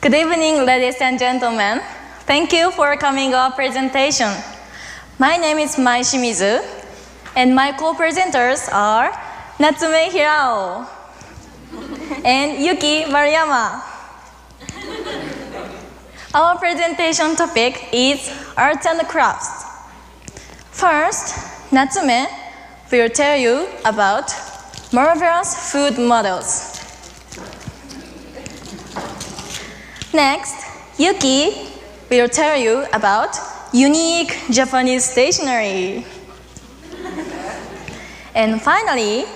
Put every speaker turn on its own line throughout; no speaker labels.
Good evening, ladies and gentlemen. Thank you for coming to our presentation. My name is Shimizu, and my co-presenters are Natsume Hirao and Yuki Maruyama. Our presentation topic is arts and crafts. First, Natsume will tell you about marvelous food models. Next, Yuki will tell you about unique Japanese stationery. And finally,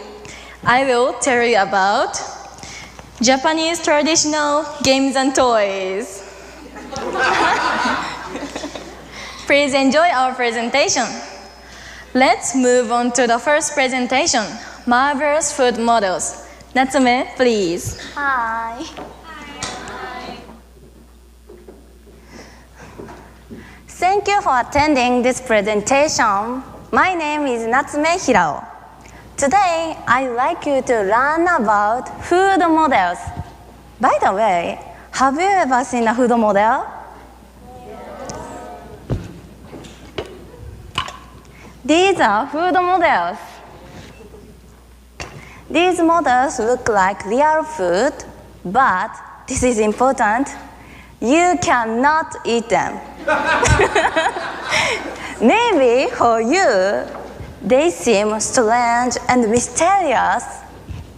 I will tell you about Japanese traditional games and toys. Please enjoy our presentation. Let's move on to the first presentation, marvelous food models. Natsume, please.
Hi. Thank you for attending this presentation. My name is Natsume Hirao. Today, I'd like you to learn about food models. By the way, have you ever seen a food model? These are food models. These models look like real food, but this is important. You cannot eat them. Maybe for you, they seem strange and mysterious.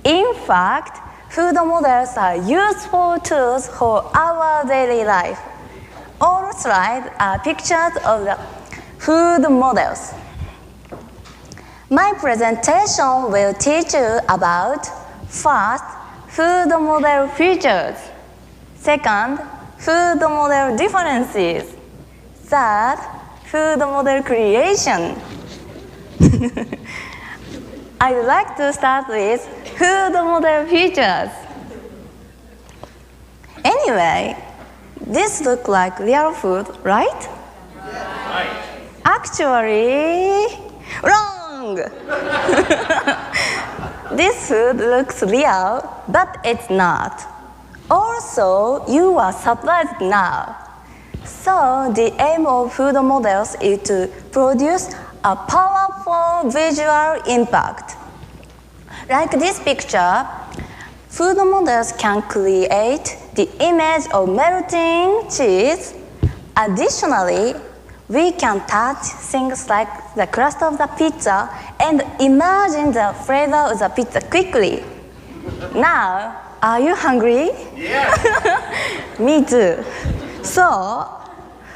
In fact, food models are useful tools for our daily life. All slides are pictures of the food models. My presentation will teach you about, first, food model features. Second, food model differences. Third, food model creation. I'd like to start with food model features. Anyway, this looks like real food, right?
Right.
Actually, wrong! This food looks real, but it's not. Also, you are surprised now. So, the aim of food models is to produce a powerful visual impact. Like this picture, food models can create the image of melting cheese. Additionally, we can touch things like the crust of the pizza and imagine the flavor of the pizza quickly. Now, are you hungry?
Yeah.
Me too. So,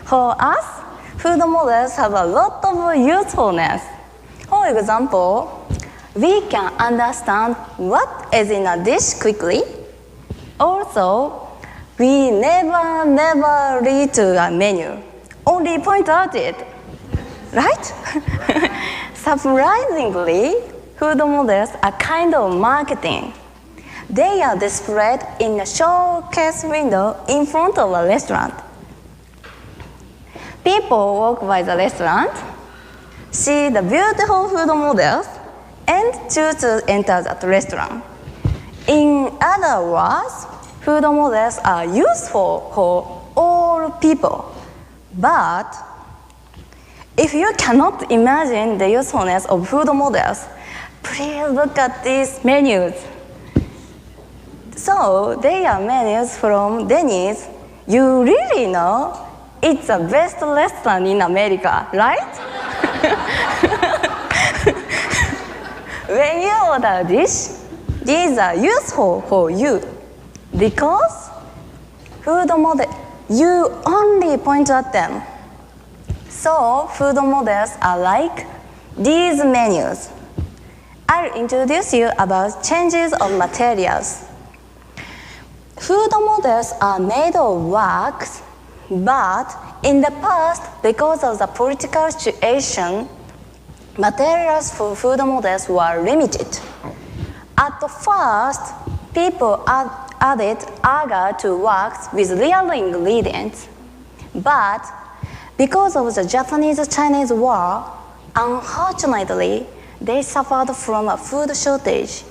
for us, food models have a lot of usefulness. For example, we can understand what is in a dish quickly. Also, we never read to a menu, only point out it, right? Surprisingly, food models are kind of marketing. They are displayed in a showcase window in front of a restaurant. People walk by the restaurant, see the beautiful food models, and choose to enter that restaurant. In other words, food models are useful for all people. But if you cannot imagine the usefulness of food models, please look at these menus. So, they are menus from Denny's. You really know it's the best restaurant in America, right? When you order a dish, these are useful for you because food model, you only point at them. So, food models are like these menus. I'll introduce you about changes of materials. Food models are made of wax, but in the past, because of the political situation, materials for food models were limited. At first, people added agar to wax with real ingredients, but because of the Japanese-Chinese War, unfortunately, they suffered from a food shortage.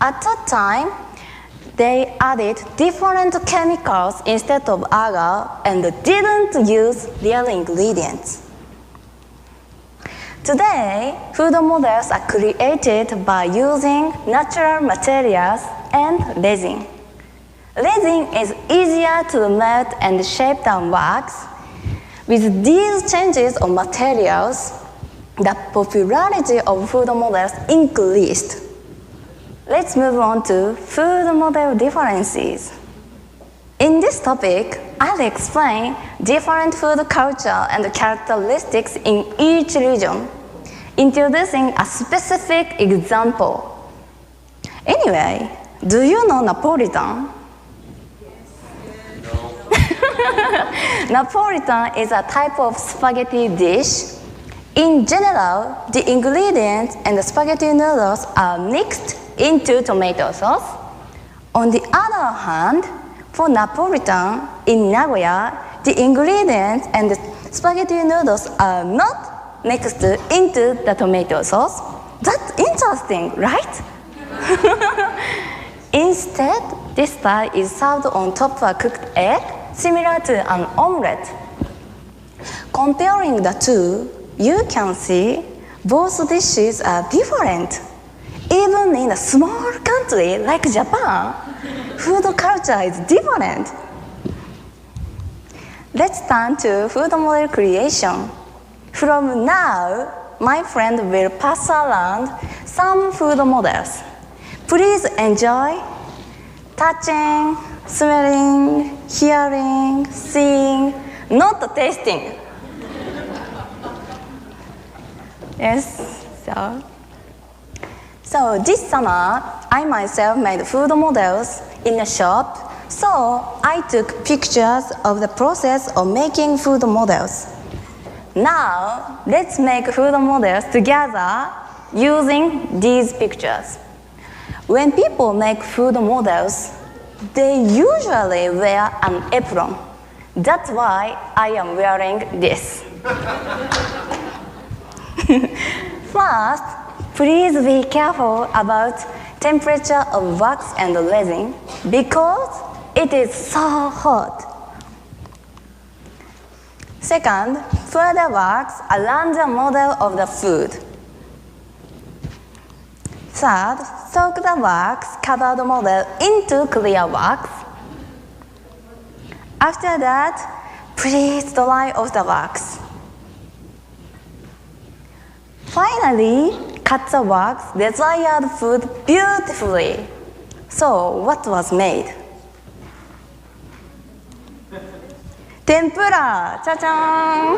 At that time, they added different chemicals instead of agar and didn't use real ingredients. Today, food models are created by using natural materials and resin. Resin is easier to melt and shape than wax. With these changes of materials, the popularity of food models increased. Let's move on to food model differences. In this topic, I'll explain different food culture and characteristics in each region, introducing a specific example. Anyway, do you know Naporitan? Naporitan is a type of spaghetti dish. In general, the ingredients and the spaghetti noodles are mixed into tomato sauce. On the other hand, for Naporitan in Nagoya, the ingredients and the spaghetti noodles are not mixed into the tomato sauce. That's interesting, right? Instead, this style is served on top of a cooked egg, similar to an omelette. Comparing the two, you can see both dishes are different. Even in a small country like Japan, food culture is different. Let's turn to food model creation. From now, my friend will pass around some food models. Please enjoy touching, smelling, hearing, seeing, not tasting. Yes, so this summer, I myself made food models in a shop, so I took pictures of the process of making food models. Now, let's make food models together using these pictures. When people make food models, they usually wear an apron. That's why I am wearing this. First, please be careful about temperature of wax and resin because it is so hot. Second, pour the wax around the model of the food. Third, soak the wax-covered model into clear wax. After that, please dry off the wax. Finally, cut the wax desired food beautifully. So, what was made? Tempura! Cha-chan!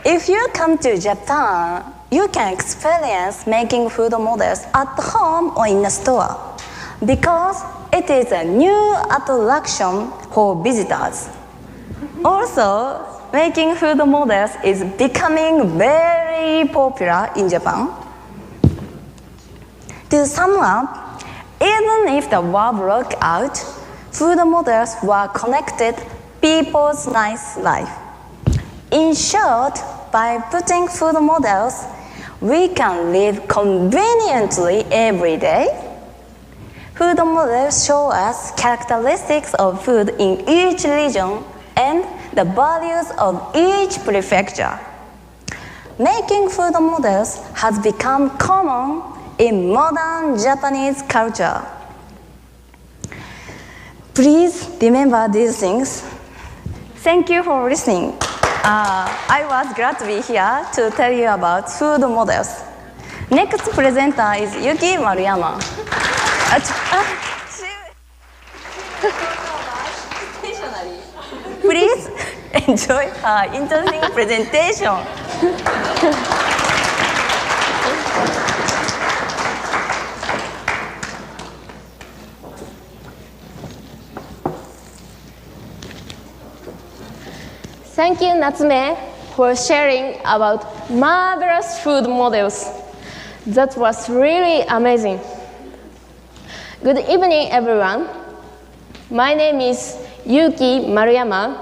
If you come to Japan, you can experience making food models at home or in a store because it is a new attraction for visitors. Also, making food models is becoming very popular in Japan. To sum up, even if the war broke out, food models were connected to people's nice life. In short, by putting food models, we can live conveniently every day. Food models show us characteristics of food in each region and the values of each prefecture. Making food models has become common in modern Japanese culture. Please remember these things. Thank you for listening. I was glad to be here to tell you about food models. Next presenter is Yuki Maruyama. Please enjoy her interesting presentation.
Thank you, Natsume, for sharing about marvelous food models. That was really amazing. Good evening, everyone. My name is Yuki Maruyama.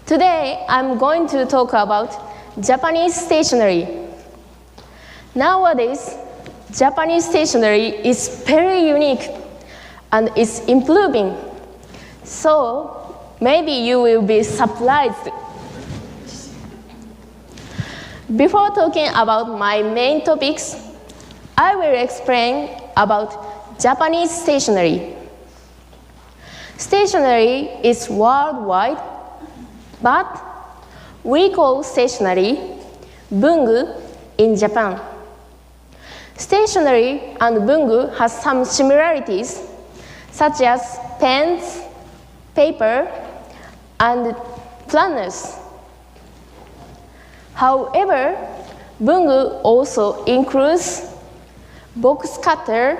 Today, I'm going to talk about Japanese stationery. Nowadays, Japanese stationery is very unique and is improving. So maybe you will be surprised. Before talking about my main topics, I will explain about Japanese stationery. Stationery is worldwide, but we call stationery bungu in Japan. Stationery and bungu has some similarities, such as pens, paper, and planners. However, bungu also includes box cutter,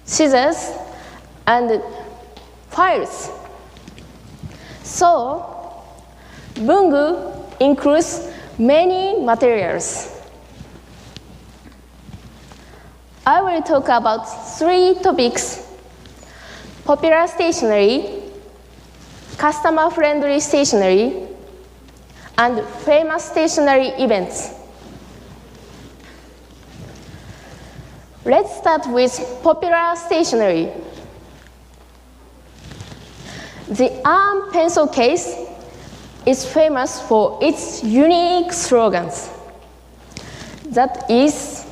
scissors, and files. So, bungu includes many materials. I will talk about 3 topics: popular stationery, customer-friendly stationery, and famous stationery events. Let's start with popular stationery. The arm pencil case is famous for its unique slogans. That is,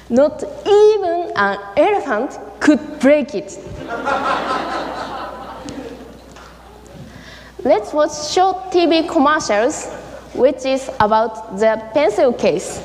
not even an elephant could break it. Let's watch short TV commercials, which is about the pencil case.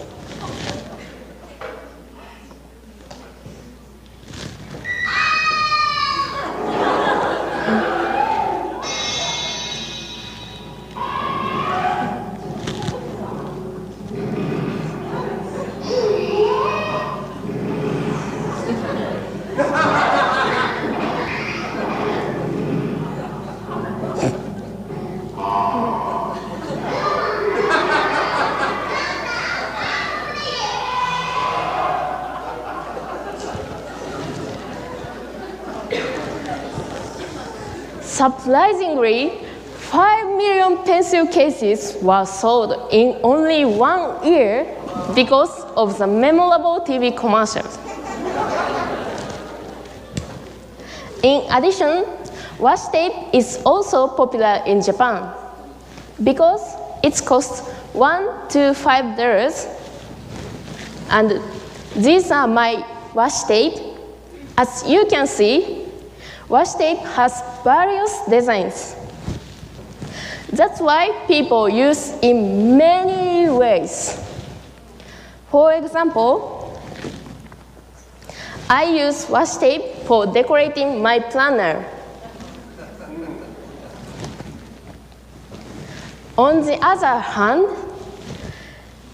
Surprisingly, 5 million pencil cases were sold in only 1 year because of the memorable TV commercials. In addition, washi tape is also popular in Japan because it costs $1 to $5. And these are my washi tape. As you can see, washi tape has various designs. That's why people use in many ways. For example, I use washi tape for decorating my planner. On the other hand,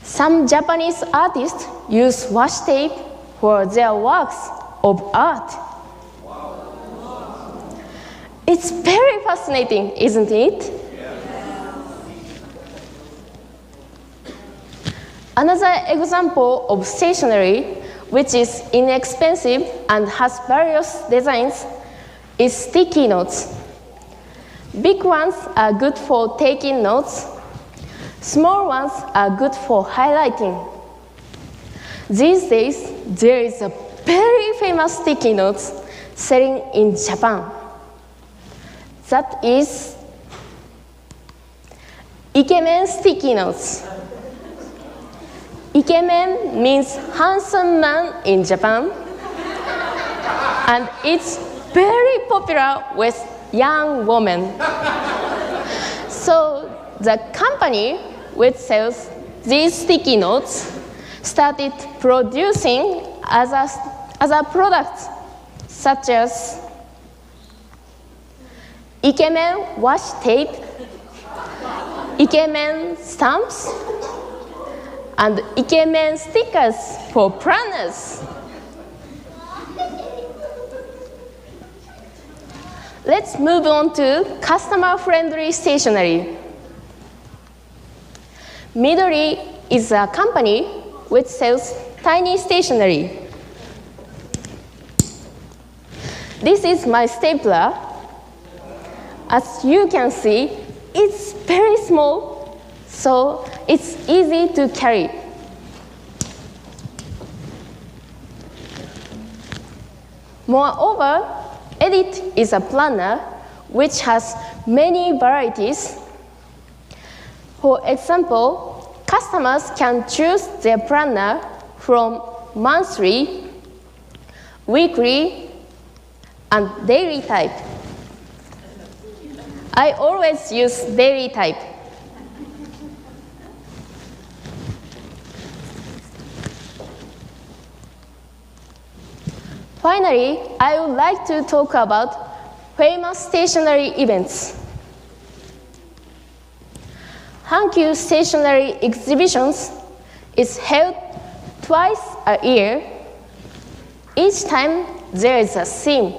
some Japanese artists use washi tape for their works of art. It's very fascinating, isn't it? Another example of stationery, which is inexpensive and has various designs, is sticky notes. Big ones are good for taking notes. Small ones are good for highlighting. These days, there is a very famous sticky notes selling in Japan. That is Ikemen sticky notes. Ikemen means handsome man in Japan, and it's very popular with young women. So the company which sells these sticky notes started producing other products such as Ikemen washi tape, Ikemen stamps, and Ikemen stickers for planners. Let's move on to customer-friendly stationery. MIDORI is a company which sells tiny stationery. This is my stapler. As you can see, it's very small, so it's easy to carry. Moreover, Edit is a planner which has many varieties. For example, customers can choose their planner from monthly, weekly, and daily type. I always use daily type. Finally, I would like to talk about famous stationery events. Hankyu Stationery Exhibitions is held twice a year. Each time there is a theme.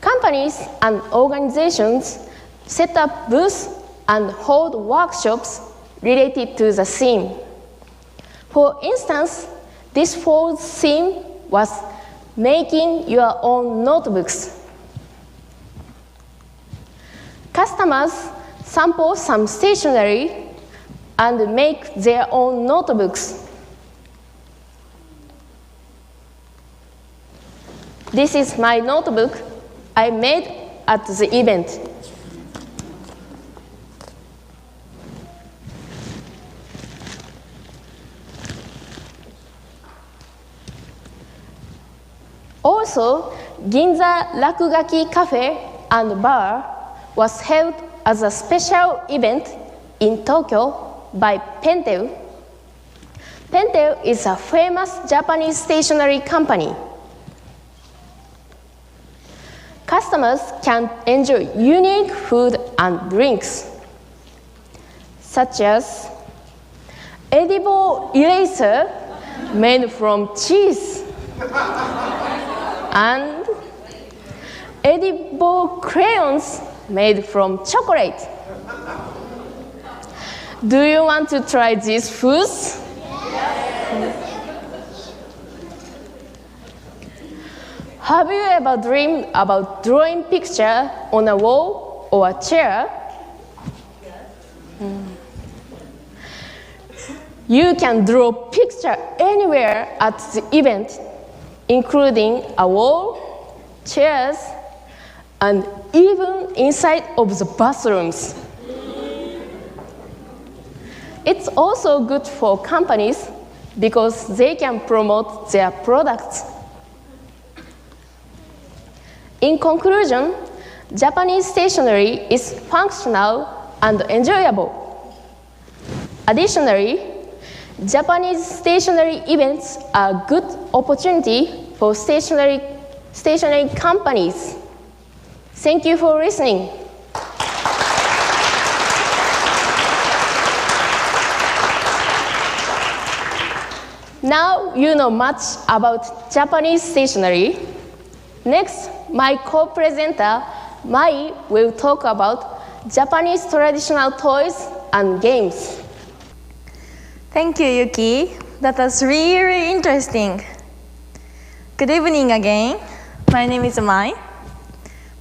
Companies and organizations set up booths and hold workshops related to the theme. For instance, this fall's theme was making your own notebooks. Customers sample some stationery and make their own notebooks. This is my notebook I made at the event. Also, Ginza Rakugaki Cafe and Bar was held as a special event in Tokyo by Pentel. Pentel is a famous Japanese stationery company. Customers can enjoy unique food and drinks, such as edible eraser made from cheese and edible crayons made from chocolate. Do you want to try these foods? Have you ever dreamed about drawing picture on a wall or a chair? You can draw picture anywhere at the event, including a wall, chairs, and even inside of the bathrooms. It's also good for companies because they can promote their products. In conclusion, Japanese stationery is functional and enjoyable. Additionally, Japanese stationery events are a good opportunity for stationery companies. Thank you for listening. Now you know much about Japanese stationery. Next, my co-presenter, Mai, will talk about Japanese traditional toys and games.
Thank you, Yuki. That was really interesting. Good evening again. My name is Mai.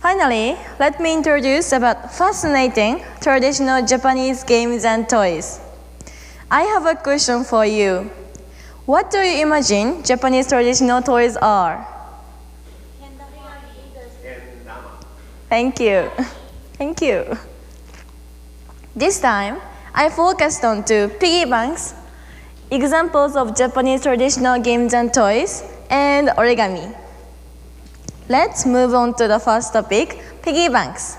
Finally, let me introduce about fascinating traditional Japanese games and toys. I have a question for you. What do you imagine Japanese traditional toys are? Thank you. Thank you. This time, I focused on two piggy banks, examples of Japanese traditional games and toys, and origami. Let's move on to the first topic, piggy banks.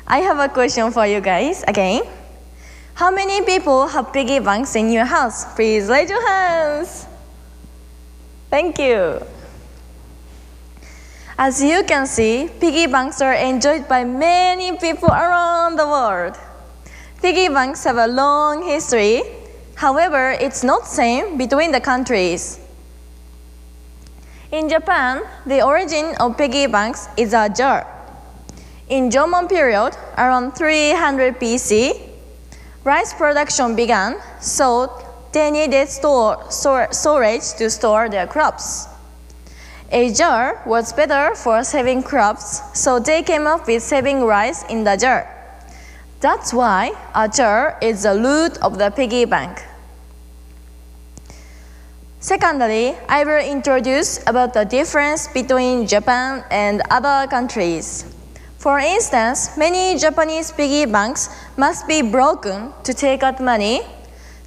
I have a question for you guys again. How many people have piggy banks in your house? Please raise your hands. Thank you. As you can see, piggy banks are enjoyed by many people around the world. Piggy banks have a long history. However, it's not the same between the countries. In Japan, the origin of piggy banks is a jar. In Jomon period, around 300 BC, rice production began, so they needed storage to store their crops. A jar was better for saving crops, so they came up with saving rice in the jar. That's why a jar is the root of the piggy bank. Secondly, I will introduce about the difference between Japan and other countries. For instance, many Japanese piggy banks must be broken to take out money.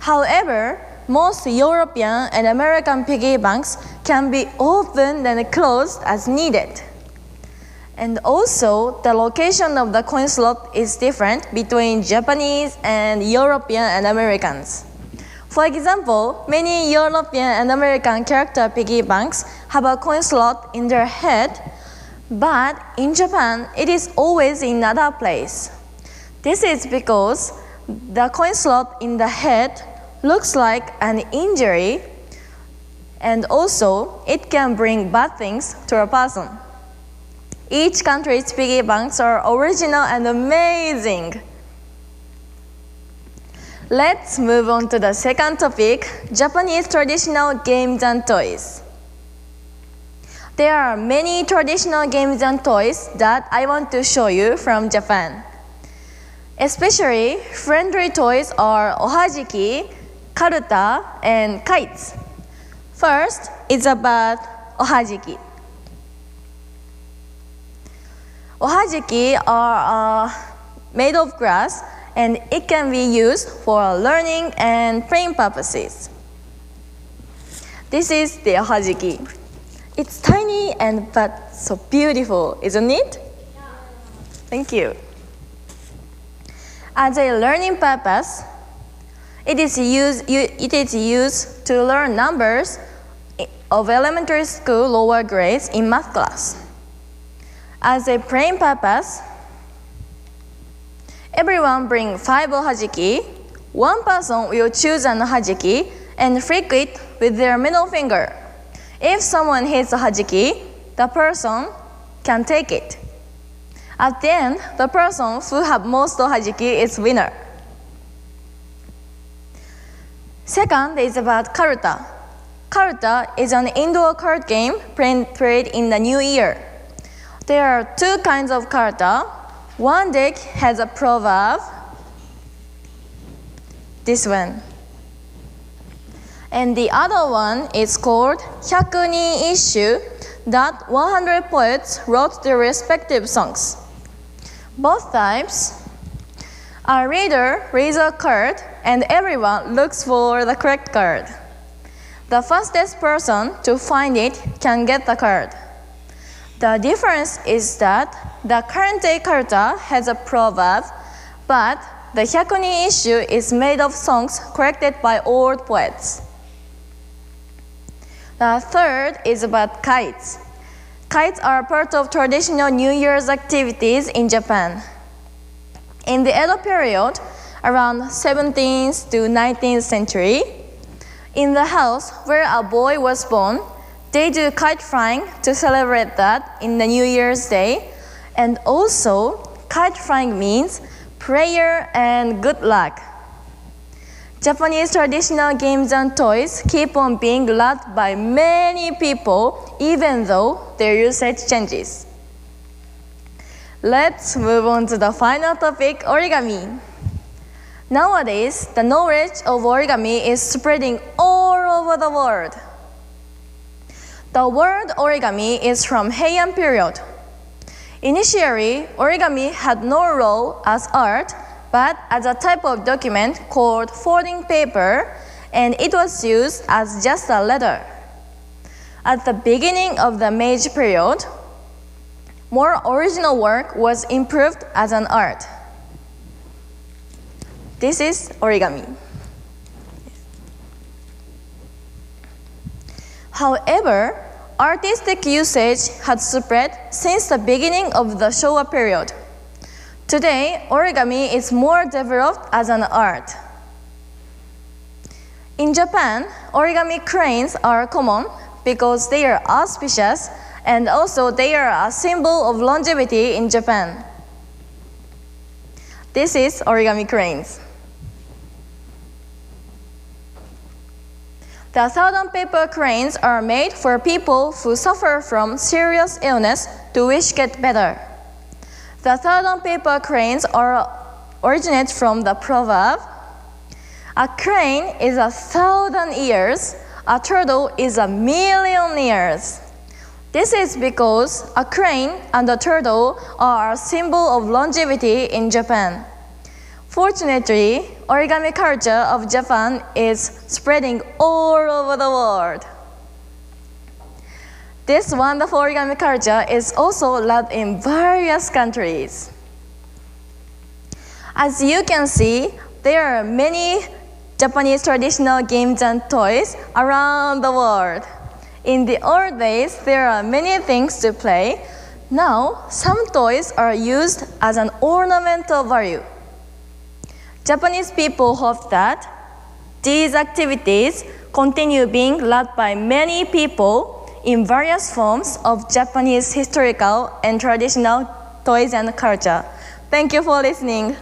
However, most European and American piggy banks can be opened and closed as needed. And also, the location of the coin slot is different between Japanese and European and Americans. For example, many European and American character piggy banks have a coin slot in their head, but in Japan, it is always in another place. This is because the coin slot in the head looks like an injury, and also it can bring bad things to a person. Each country's piggy banks are original and amazing. Let's move on to the second topic, Japanese traditional games and toys. There are many traditional games and toys that I want to show you from Japan. Especially friendly toys are ohajiki, karuta, and kites. First, it's about ohajiki. Ohajiki are made of glass, and it can be used for learning and playing purposes. This is the ohajiki. It's tiny but so beautiful, isn't it? Yeah. Thank you. As a learning purpose, it is used to learn numbers of elementary school lower grades in math class. As a playing purpose, everyone bring 5 ohajiki. One person will choose an ohajiki and flick it with their middle finger. If someone hits a ohajiki, the person can take it. At the end, the person who has most ohajiki is winner. Second is about Karuta. Karuta is an indoor card game played in the new year. There are 2 kinds of Karuta. One deck has a proverb, this one. And the other one is called Hyakuni Isshu, that 100 poets wrote their respective songs. Both types, a reader reads a card and everyone looks for the correct card. The fastest person to find it can get the card. The difference is that the current day Karuta has a proverb, but the Hyakuni Isshu is made of songs collected by old poets. The third is about kites. Kites are part of traditional New Year's activities in Japan. In the Edo period, around 17th to 19th century, in the house where a boy was born, they do kite flying to celebrate that in the New Year's Day. And also, kite flying means prayer and good luck. Japanese traditional games and toys keep on being loved by many people, even though their usage changes. Let's move on to the final topic, origami. Nowadays, the knowledge of origami is spreading all over the world. The word origami is from Heian period. Initially, origami had no role as art, but as a type of document called folding paper, and it was used as just a letter. At the beginning of the Meiji period, more original work was improved as an art. This is origami. However, artistic usage had spread since the beginning of the Showa period. Today, origami is more developed as an art. In Japan, origami cranes are common because they are auspicious and also they are a symbol of longevity in Japan. This is origami cranes. The 1,000 paper cranes are made for people who suffer from serious illness to wish get better. The 1,000 paper cranes originate from the proverb, "A crane is 1,000 years, a turtle is a million years. This is because a crane and a turtle are a symbol of longevity in Japan. Fortunately, origami culture of Japan is spreading all over the world. This wonderful origami culture is also loved in various countries. As you can see, there are many Japanese traditional games and toys around the world. In the old days, there are many things to play. Now, some toys are used as an ornamental value. Japanese people hope that these activities continue being loved by many people in various forms of Japanese historical and traditional toys and culture. Thank you for listening.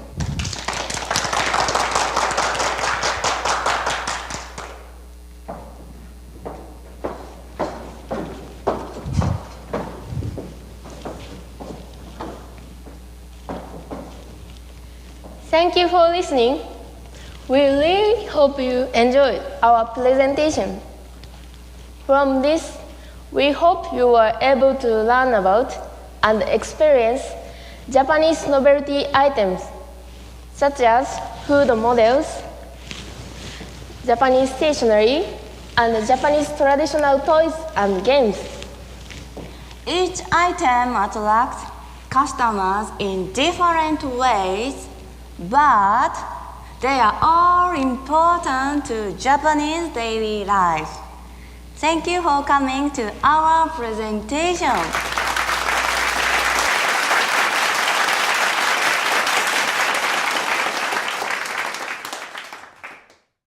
Thank you for listening. We really hope you enjoyed our presentation. From this, we hope you were able to learn about and experience Japanese novelty items, such as food models, Japanese stationery, and Japanese traditional toys and games.
Each item attracts customers in different ways, but they are all important to Japanese daily life. Thank you for coming to our presentation.